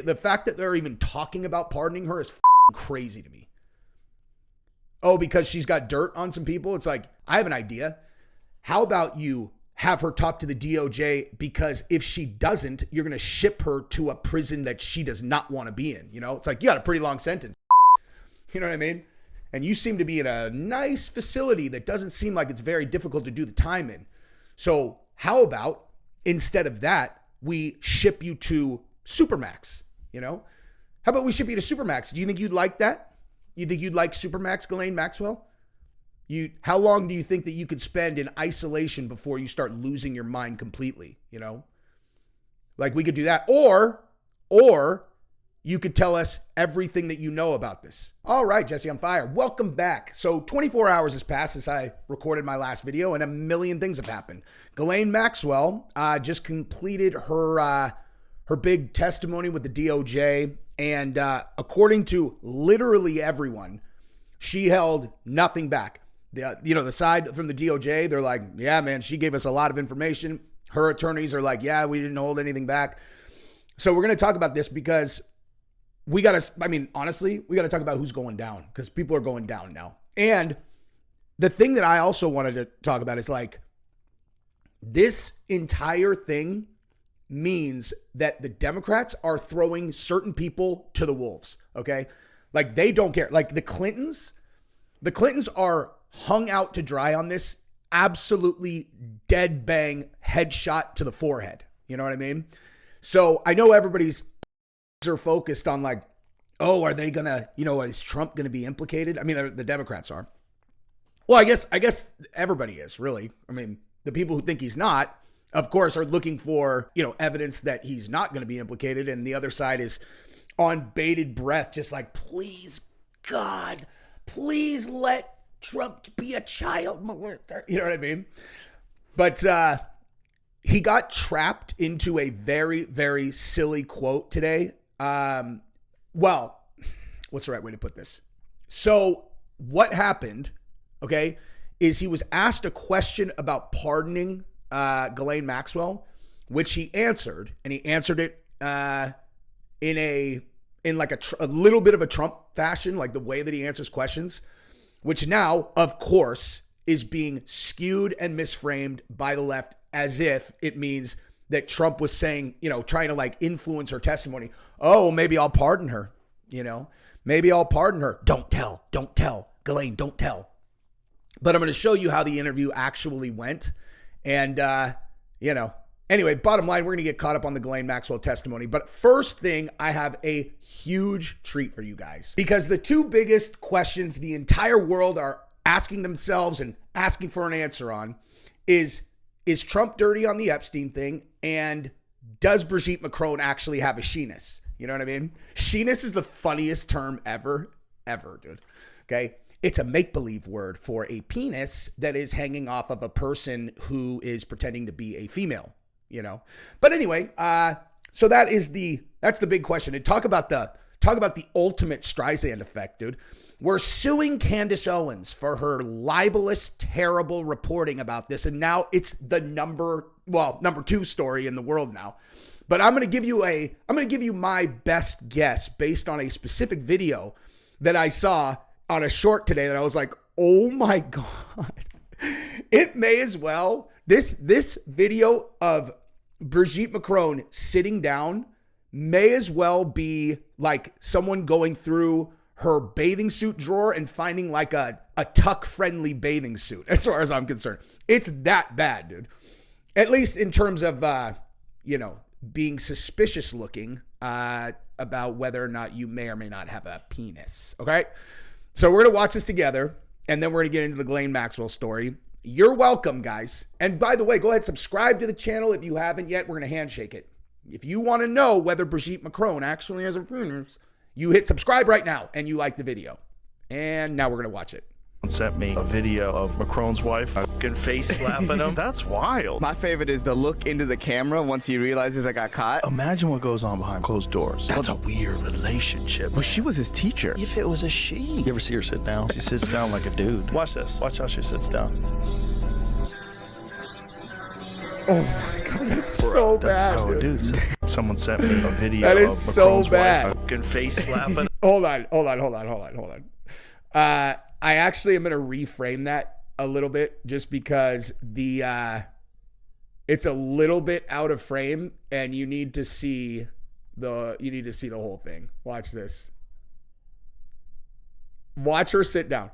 The fact that they're even talking about pardoning her is crazy to me. Oh, because she's got dirt on some people? It's like, I have an idea. How about you have her talk to the DOJ, because if she doesn't, you're going to ship her to a prison that she does not want to be in. You know, it's like, you got a pretty long sentence. You know what I mean? And you seem to be in a nice facility that doesn't seem like it's very difficult to do the time in. So how about instead of that, we ship you to Supermax, you know? How about we ship you to Supermax? Do you think you'd like that? You think you'd like Supermax, Ghislaine Maxwell? How long do you think that you could spend in isolation before you start losing your mind completely, you know? Like, we could do that. Or you could tell us everything that you know about this. All right, Jesse on Fire. Welcome back. So 24 hours has passed since I recorded my last video, and a million things have happened. Ghislaine Maxwell just completed her big testimony with the DOJ, and according to literally everyone, she held nothing back. The side from the DOJ, they're like, yeah, man, she gave us a lot of information. Her attorneys are like, yeah, we didn't hold anything back. So we're going to talk about this because honestly, we got to talk about who's going down, because people are going down now. And the thing that I also wanted to talk about is, like, this entire thing means that the Democrats are throwing certain people to the wolves. Okay. Like, they don't care. Like, the Clintons are hung out to dry on this. Absolutely dead bang headshot to the forehead. You know what I mean? So I know everybody's are focused on, like, oh, are they gonna, is Trump gonna be implicated? I mean, the Democrats are. Well, I guess everybody is, really. I mean, the people who think he's not, of course, are looking for, evidence that he's not going to be implicated. And the other side is on bated breath, just like, please, God, please let Trump be a child molester. You know what I mean? But he got trapped into a very, very silly quote today. Well, what's the right way to put this? So what happened, okay, is he was asked a question about pardoning Ghislaine Maxwell, which he answered, and he answered it in like a little bit of a Trump fashion, like the way that he answers questions, which now, of course, is being skewed and misframed by the left as if it means that Trump was saying, trying to, like, influence her testimony. Oh, maybe I'll pardon her, maybe I'll pardon her. Don't tell, Ghislaine, don't tell. But I'm going to show you how the interview actually went. And, anyway, bottom line, we're going to get caught up on the Ghislaine Maxwell testimony. But first thing, I have a huge treat for you guys, because the two biggest questions the entire world are asking themselves and asking for an answer on is Trump dirty on the Epstein thing? And does Brigitte Macron actually have a she-ness? You know what I mean? She-ness is the funniest term ever, dude. Okay. It's a make-believe word for a penis that is hanging off of a person who is pretending to be a female, But anyway, so that's the big question. And talk about the ultimate Streisand effect, dude. We're suing Candace Owens for her libelous, terrible reporting about this. And now it's the number 2 story in the world now. But I'm going to give you my best guess based on a specific video that I saw on a short today that I was like, oh my God, it may as well, this video of Brigitte Macron sitting down may as well be like someone going through her bathing suit drawer and finding like a tuck-friendly bathing suit, as far as I'm concerned. It's that bad, dude. At least in terms of, being suspicious looking about whether or not you may or may not have a penis, okay? So we're going to watch this together, and then we're going to get into the Ghislaine Maxwell story. You're welcome, guys. And by the way, go ahead, subscribe to the channel if you haven't yet. We're going to handshake it. If you want to know whether Brigitte Macron actually has a penis, you hit subscribe right now, and you like the video. And now we're going to watch it. Sent me a video of Macron's wife. I can face slap at him. That's wild. My favorite is the look into the camera once he realizes I got caught. Imagine what goes on behind closed doors. That's a weird relationship. Well, she was his teacher. If it was a she. You ever see her sit down? She sits down like a dude. Watch this. Watch how she sits down. Oh my God. That's so bad, dude. Someone sent me a video That is of so Macron's bad. wife fucking face slapping. Hold on. I actually am going to reframe that a little bit just because it's a little bit out of frame and you need to see the whole thing. Watch this. Watch her sit down.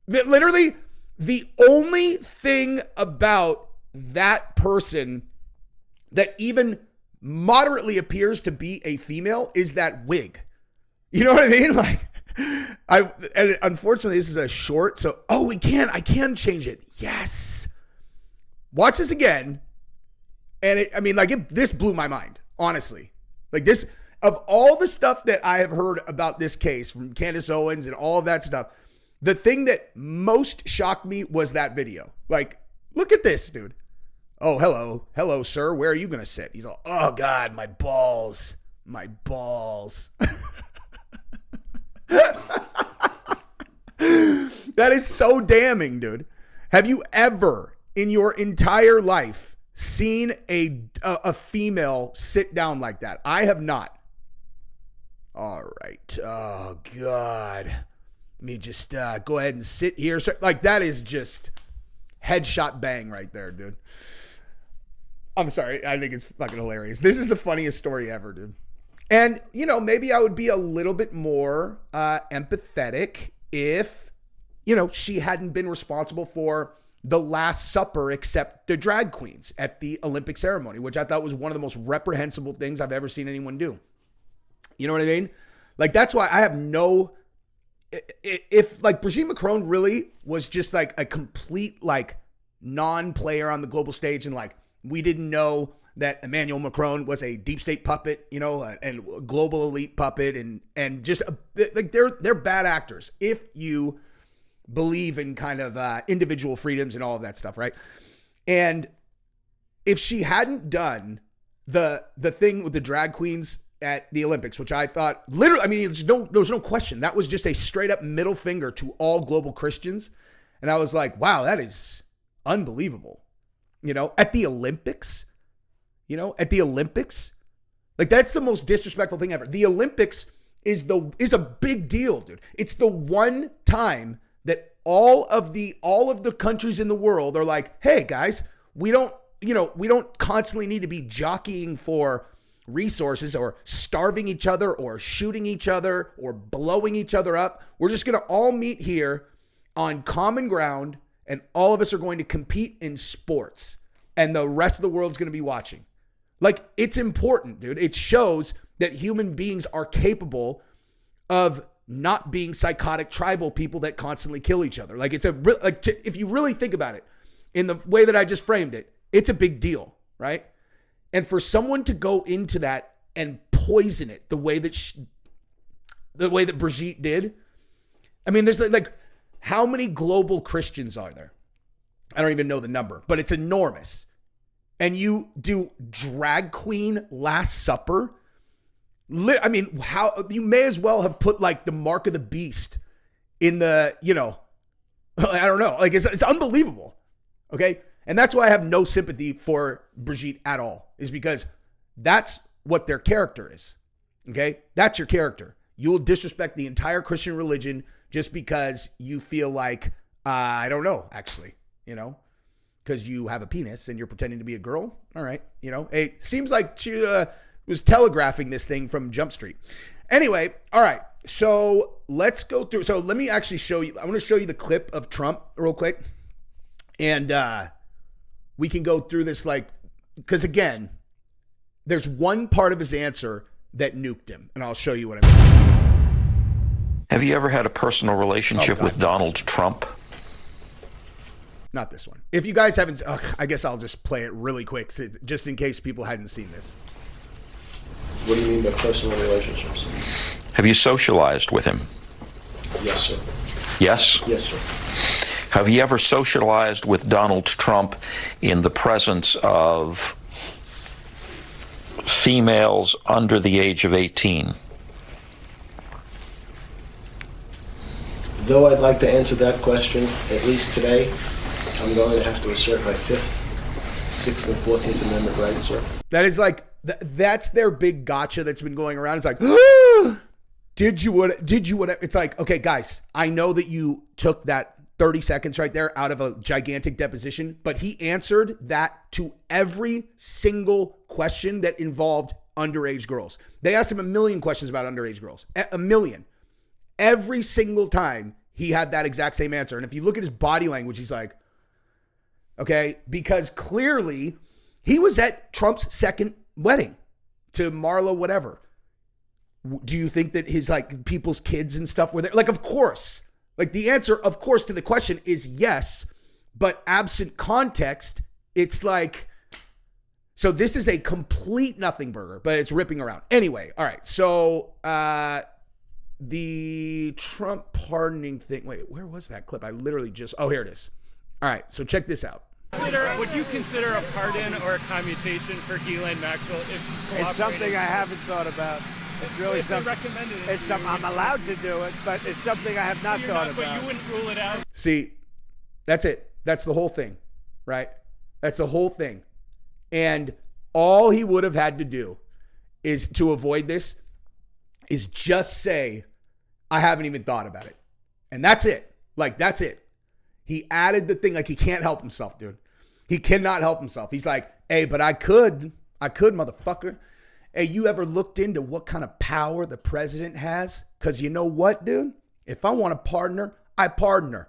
Literally, the only thing about that person that even moderately appears to be a female is that wig. You know what I mean? Like, and unfortunately, this is a short, so, I can change it. Yes. Watch this again. And this blew my mind, honestly. Like this, of all the stuff that I have heard about this case from Candace Owens and all of that stuff, the thing that most shocked me was that video. Like, look at this, dude. Oh, hello, sir. Where are you going to sit? He's all, oh God, my balls. That is so damning, dude. Have you ever in your entire life seen a female sit down like that? I have not. All right. Oh God. Let me just go ahead and sit here. So, like, that is just headshot bang right there, dude. I'm sorry. I think it's fucking hilarious. This is the funniest story ever, dude. And, maybe I would be a little bit more empathetic if, she hadn't been responsible for the Last Supper except the drag queens at the Olympic ceremony, which I thought was one of the most reprehensible things I've ever seen anyone do. You know what I mean? Like, that's why I have no... If like Brigitte Macron really was just like a complete like non-player on the global stage and like we didn't know that Emmanuel Macron was a deep state puppet, and global elite puppet and just like they're bad actors if you believe in kind of individual freedoms and all of that stuff, right? And if she hadn't done the thing with the drag queens at the Olympics, which I thought literally, there's no question. That was just a straight up middle finger to all global Christians. And I was like, wow, that is unbelievable. At the Olympics, like that's the most disrespectful thing ever. The Olympics is a big deal, dude. It's the one time that all of the countries in the world are like, hey guys, we don't constantly need to be jockeying for resources or starving each other or shooting each other or blowing each other up. We're just going to all meet here on common ground and all of us are going to compete in sports and the rest of the world's going to be watching. Like, it's important, dude. It shows that human beings are capable of not being psychotic tribal people that constantly kill each other. Like, if you really think about it in the way that I just framed it, it's a big deal, right? And for someone to go into that and poison it the way that Brigitte did, there's like how many global Christians are there? I don't even know the number, but it's enormous. And you do drag queen Last Supper? How you may as well have put like the mark of the beast in the, I don't know. Like it's unbelievable. Okay. And that's why I have no sympathy for Brigitte at all, is because that's what their character is. Okay? That's your character. You will disrespect the entire Christian religion just because you feel like, I don't know, actually, because you have a penis and you're pretending to be a girl. All right. It seems like she was telegraphing this thing from Jump Street. Anyway, all right. So let's go through. So let me actually show you. I want to show you the clip of Trump real quick. And, we can go through this because again, there's one part of his answer that nuked him, and I'll show you what I mean. Have you ever had a personal relationship with Donald Trump? Not this one. If you guys haven't, I guess I'll just play it really quick, just in case people hadn't seen this. What do you mean by personal relationships? Have you socialized with him? Yes, sir. Yes? Yes, sir. Have you ever socialized with Donald Trump in the presence of females under the age of 18? Though I'd like to answer that question, at least today, I'm going to have to assert my 5th, 6th, and 14th Amendment rights, sir. That is like, that's their big gotcha that's been going around. It's like, did you what? It's like, okay, guys, I know that you took that 30 seconds right there out of a gigantic deposition, but he answered that to every single question that involved underage girls. They asked him a million questions about underage girls. A million. Every single time he had that exact same answer. And if you look at his body language, he's like, okay, because clearly he was at Trump's second wedding to Marla, whatever. Do you think that his like people's kids and stuff were there? Like, of course. Like the answer, of course, to the question is yes, but absent context, it's like, so this is a complete nothing burger, but it's ripping around. Anyway, all right. So the Trump pardoning thing. Wait, where was that clip? I literally just, oh, here it is. All right. So check this out. Would you consider a pardon or a commutation for Ghislaine Maxwell if It's something I haven't thought about. It's really if they something. recommended it, It's something I'm allowed to do it, but it's something I have not thought about. But you wouldn't rule it out. See, that's it. That's the whole thing, right? That's the whole thing. And all he would have had to do is to avoid this is just say, I haven't even thought about it. And that's it. Like, that's it. He added the thing, like he can't help himself, dude. He cannot help himself. He's like, hey, but I could, motherfucker. Hey, you ever looked into what kind of power the president has? Because you know what, dude? If I want to pardon her, I pardon her.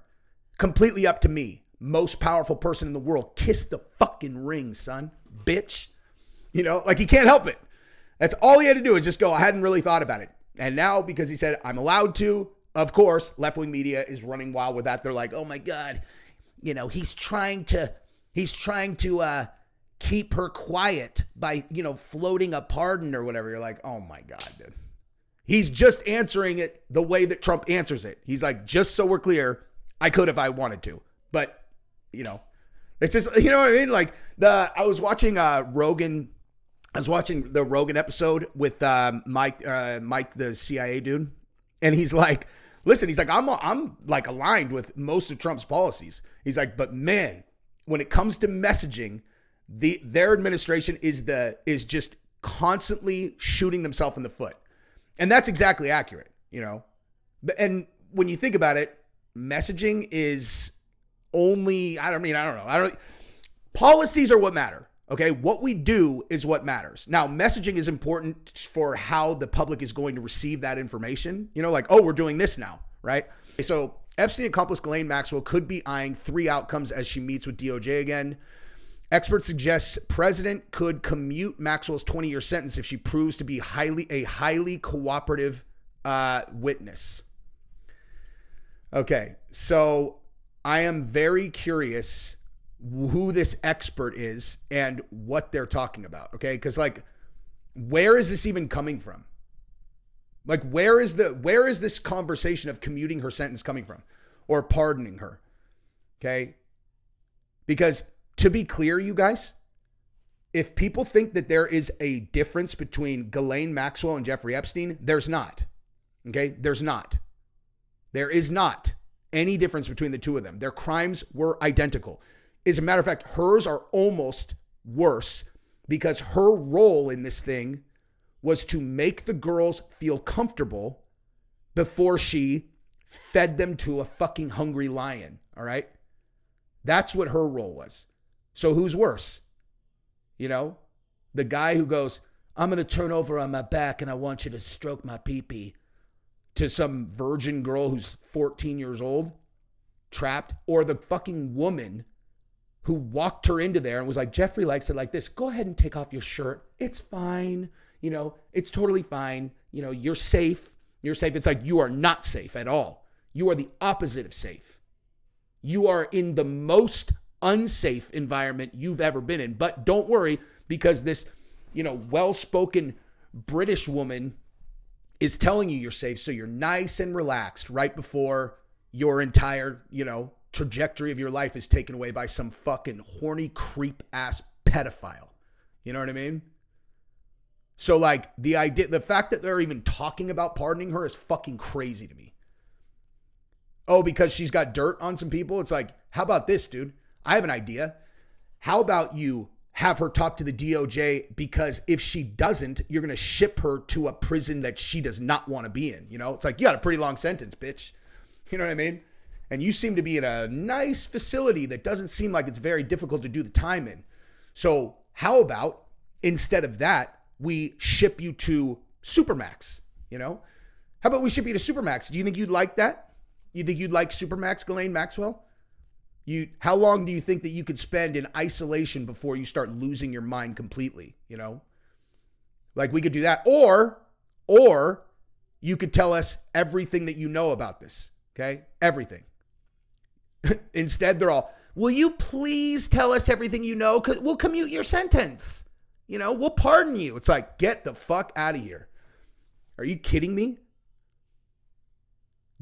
Completely up to me. Most powerful person in the world. Kiss the fucking ring, son. Bitch. You know, like he can't help it. That's all he had to do is just go, I hadn't really thought about it. And now, because he said, I'm allowed to, of course, left-wing media is running wild with that. They're like, oh my God, you know, he's trying to keep her quiet by, you know, floating a pardon or whatever. You're like, oh my God, dude. He's just answering it the way that Trump answers it. He's like, just so we're clear, I could if I wanted to. But, you know, it's just, you know what I mean? Like I was watching Rogan. I was watching the Rogan episode with Mike, the CIA dude. And he's like, listen, he's like, I'm like aligned with most of Trump's policies. He's like, but man, when it comes to messaging, their administration is just constantly shooting themselves in the foot. And that's exactly accurate, you know? And when you think about it, messaging is only, policies are what matter. Okay. What we do is what matters. Now, messaging is important for how the public is going to receive that information. You know, like, oh, we're doing this now, right? So Epstein accomplice Ghislaine Maxwell could be eyeing 3 outcomes as she meets with DOJ again. Experts suggest president could commute Maxwell's 20-year sentence if she proves to be a highly cooperative witness. Okay, so I am very curious who this expert is and what they're talking about, okay? Because, like, where is this even coming from? Like, where is this conversation of commuting her sentence coming from or pardoning her, okay? Because to be clear, you guys, if people think that there is a difference between Ghislaine Maxwell and Jeffrey Epstein, there's not, okay? There's not. There is not any difference between the two of them. Their crimes were identical. As a matter of fact, hers are almost worse because her role in this thing was to make the girls feel comfortable before she fed them to a fucking hungry lion, all right? That's what her role was. So who's worse? You know, the guy who goes, I'm going to turn over on my back and I want you to stroke my pee-pee, to some virgin girl who's 14 years old, trapped, or the fucking woman who walked her into there and was like, Jeffrey likes it like this. Go ahead and take off your shirt. It's fine. You know, it's totally fine. You know, you're safe. You're safe. It's like you are not safe at all. You are the opposite of safe. You are in the most unsafe environment you've ever been in. But don't worry, because this, you know, well-spoken British woman is telling you you're safe. So you're nice and relaxed right before your entire, you know, trajectory of your life is taken away by some fucking horny creep ass pedophile. You know what I mean? So like the fact that they're even talking about pardoning her is fucking crazy to me. Oh, because she's got dirt on some people? It's like, how about this, dude? I have an idea. How about you have her talk to the DOJ, because if she doesn't, you're going to ship her to a prison that she does not want to be in. You know, it's like, you got a pretty long sentence, bitch. You know what I mean? And you seem to be in a nice facility that doesn't seem like it's very difficult to do the time in. So how about instead of that, we ship you to Supermax, you know? How about we ship you to Supermax? Do you think you'd like that? You think you'd like Supermax, Ghislaine Maxwell? How long do you think that you could spend in isolation before you start losing your mind completely, you know? Like, we could do that. Or you could tell us everything that you know about this, okay? Everything. Instead, they're all, will you please tell us everything you know? 'Cause we'll commute your sentence. You know, we'll pardon you. It's like, get the fuck out of here. Are you kidding me?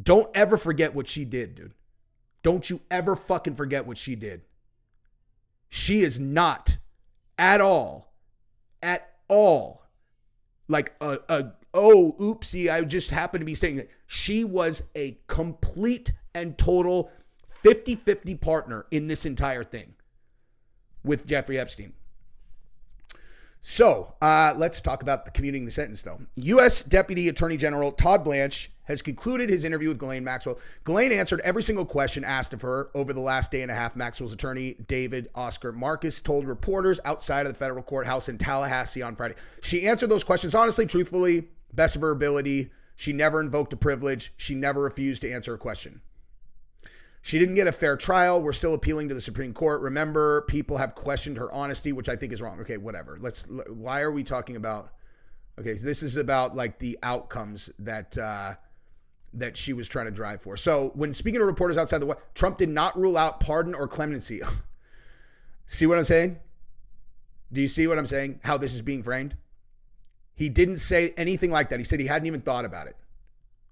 Don't ever forget what she did, dude. Don't you ever fucking forget what she did. She is not at all, like oh, oopsie, I just happened to be saying that. She was a complete and total 50-50 partner in this entire thing with Jeffrey Epstein. So let's talk about the commuting the sentence, though. U.S. Deputy Attorney General Todd Blanche has concluded his interview with Ghislaine Maxwell. Ghislaine answered every single question asked of her over the last day and a half. Maxwell's attorney, David Oscar Marcus, told reporters outside of the federal courthouse in Tallahassee on Friday. She answered those questions honestly, truthfully, best of her ability. She never invoked a privilege. She never refused to answer a question. She didn't get a fair trial. We're still appealing to the Supreme Court. Remember, people have questioned her honesty, which I think is wrong. Okay, whatever. Why are we talking about? Okay, so this is about like the outcomes that she was trying to drive for. So when speaking to reporters outside the White, Trump did not rule out pardon or clemency. See what I'm saying? Do you see what I'm saying? How this is being framed? He didn't say anything like that. He said he hadn't even thought about it.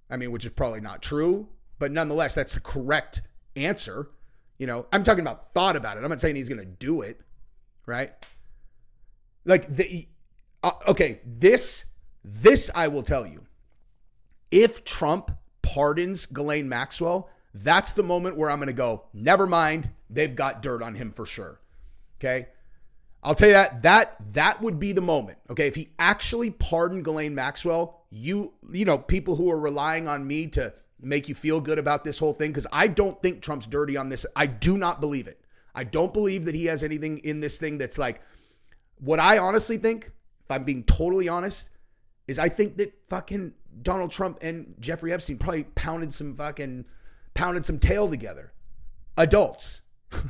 I mean, which is probably not true, but nonetheless, that's the correct answer. You know, I'm talking about thought about it. I'm not saying he's going to do it, right? Like okay, this I will tell you. If Trump pardons Ghislaine Maxwell, that's the moment where I'm going to go, never mind, they've got dirt on him for sure. Okay? I'll tell you that would be the moment. Okay? If he actually pardoned Ghislaine Maxwell, you know, people who are relying on me to make you feel good about this whole thing, because I don't think Trump's dirty on this. I do not believe it. I don't believe that he has anything in this thing that's like, what I honestly think, if I'm being totally honest, is I think that fucking Donald Trump and Jeffrey Epstein probably pounded some tail together. Adults,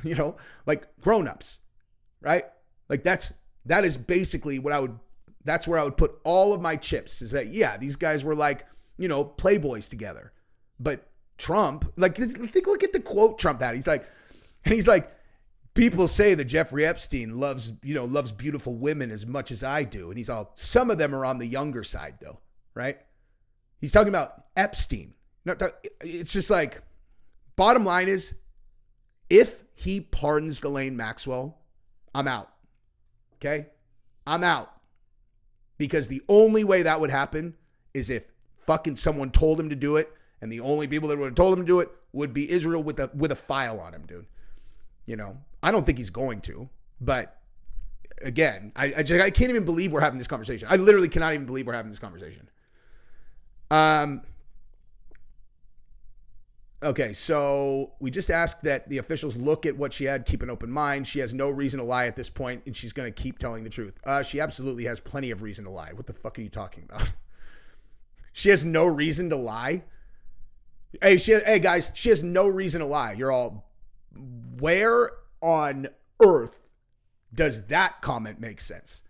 you know, like grown-ups, right? Like that is basically that's where I would put all of my chips, is that, yeah, these guys were like, you know, playboys together. But Trump, like, look at the quote Trump had. He's like, people say that Jeffrey Epstein loves beautiful women as much as I do. And he's all, some of them are on the younger side though, right? He's talking about Epstein. It's just like, bottom line is, if he pardons Ghislaine Maxwell, I'm out. Okay? I'm out. Because the only way that would happen is if fucking someone told him to do it. And the only people that would have told him to do it would be Israel with a file on him, dude. You know, I don't think he's going to, but again, I can't even believe we're having this conversation. I literally cannot even believe we're having this conversation. Okay, so we just asked that the officials look at what she had, keep an open mind. She has no reason to lie at this point, and she's going to keep telling the truth. She absolutely has plenty of reason to lie. What the fuck are you talking about? She has no reason to lie? Hey guys, she has no reason to lie. You're all, where on earth does that comment make sense?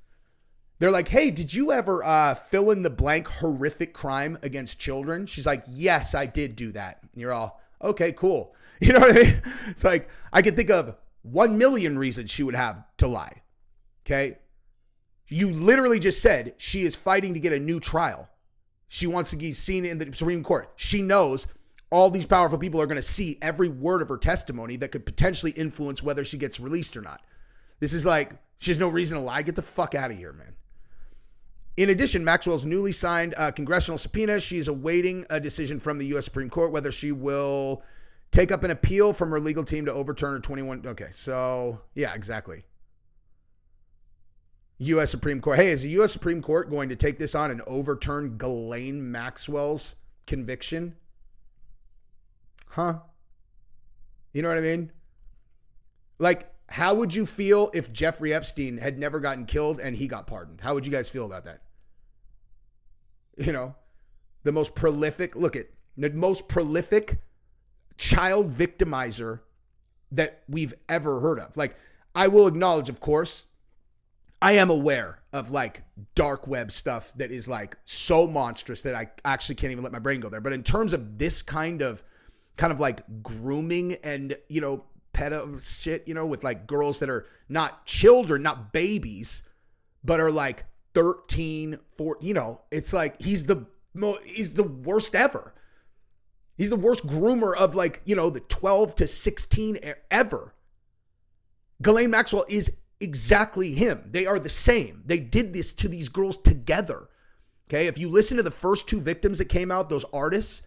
They're like, hey, did you ever fill in the blank horrific crime against children? She's like, yes, I did do that. And you're all, okay, cool. You know what I mean? It's like, I can think of 1 million reasons she would have to lie. Okay? You literally just said she is fighting to get a new trial. She wants to be seen in the Supreme Court. She knows all these powerful people are going to see every word of her testimony that could potentially influence whether she gets released or not. This is like, she has no reason to lie. Get the fuck out of here, man. In addition, Maxwell's newly signed congressional subpoena. She's awaiting a decision from the U.S. Supreme Court whether she will take up an appeal from her legal team to overturn her 21. Okay, so yeah, exactly. U.S. Supreme Court. Hey, is the U.S. Supreme Court going to take this on and overturn Ghislaine Maxwell's conviction? Huh? You know what I mean? Like, how would you feel if Jeffrey Epstein had never gotten killed and he got pardoned? How would you guys feel about that? You know, the most prolific child victimizer that we've ever heard of. Like, I will acknowledge, of course, I am aware of like dark web stuff that is like so monstrous that I actually can't even let my brain go there. But in terms of this kind of like grooming and, you know, pedo shit, you know, with like girls that are not children, not babies, but are like 13, 14, you know, it's like he's the worst ever. He's the worst groomer of like, you know, the 12 to 16 ever. Ghislaine Maxwell is exactly him. They are the same. They did this to these girls together. Okay. If you listen to the first two victims that came out, those artists,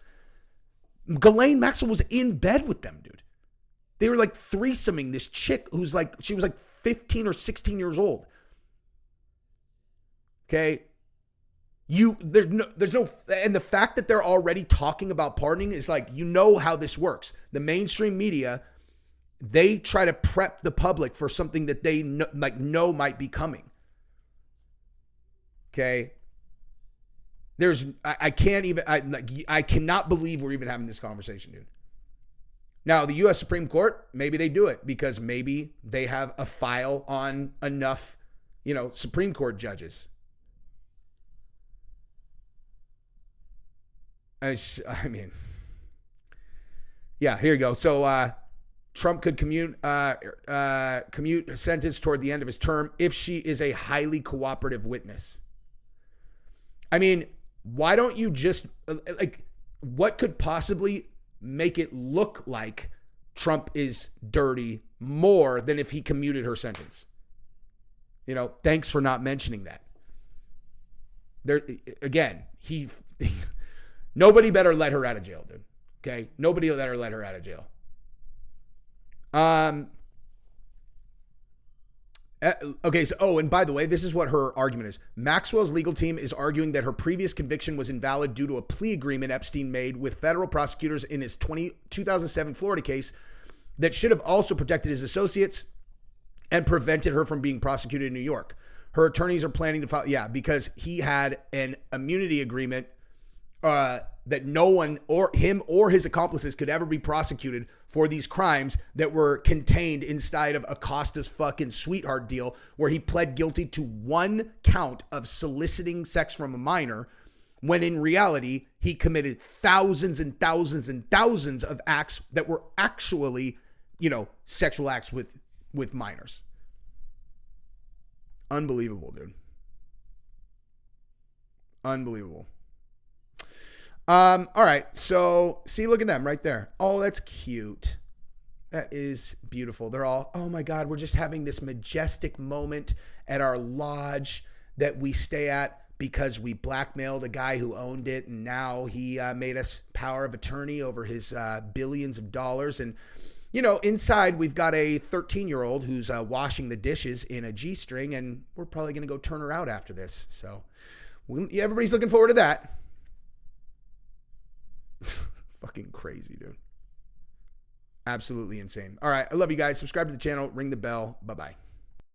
Ghislaine Maxwell was in bed with them, dude. They were like threesoming this chick who's like, she was like 15 or 16 years old. Okay. There's no, and the fact that they're already talking about pardoning is like, you know how this works. The mainstream media, they try to prep the public for something that they know might be coming. Okay. I cannot believe we're even having this conversation, dude. Now, the U.S. Supreme Court, maybe they do it because maybe they have a file on enough, you know, Supreme Court judges. I mean, yeah, here you go. So, Trump could commute a sentence toward the end of his term if she is a highly cooperative witness. I mean, why don't you just, like, what could possibly make it look like Trump is dirty more than if he commuted her sentence? You know, thanks for not mentioning that. There, again, nobody better let her out of jail, dude. Okay? Nobody better let her out of jail. Okay, so, and by the way, this is what her argument is. Maxwell's legal team is arguing that her previous conviction was invalid due to a plea agreement Epstein made with federal prosecutors in his 2007 Florida case that should have also protected his associates and prevented her from being prosecuted in New York. Her attorneys are planning to file, because he had an immunity agreement that no one or him or his accomplices could ever be prosecuted for these crimes that were contained inside of Acosta's fucking sweetheart deal, where he pled guilty to one count of soliciting sex from a minor, when in reality, he committed thousands and thousands and thousands of acts that were actually, you know, sexual acts with minors. Unbelievable, dude. Unbelievable. All right. So see, look at them right there. Oh, that's cute. That is beautiful. They're all, oh my God, we're just having this majestic moment at our lodge that we stay at because we blackmailed a guy who owned it. And now he made us power of attorney over his billions of dollars. And, you know, inside we've got a 13-year-old who's washing the dishes in a G-string, and we're probably going to go turn her out after this. So everybody's looking forward to that. Fucking crazy, dude. Absolutely insane. All right. I love you guys. Subscribe to the channel. Ring the bell. Bye-bye.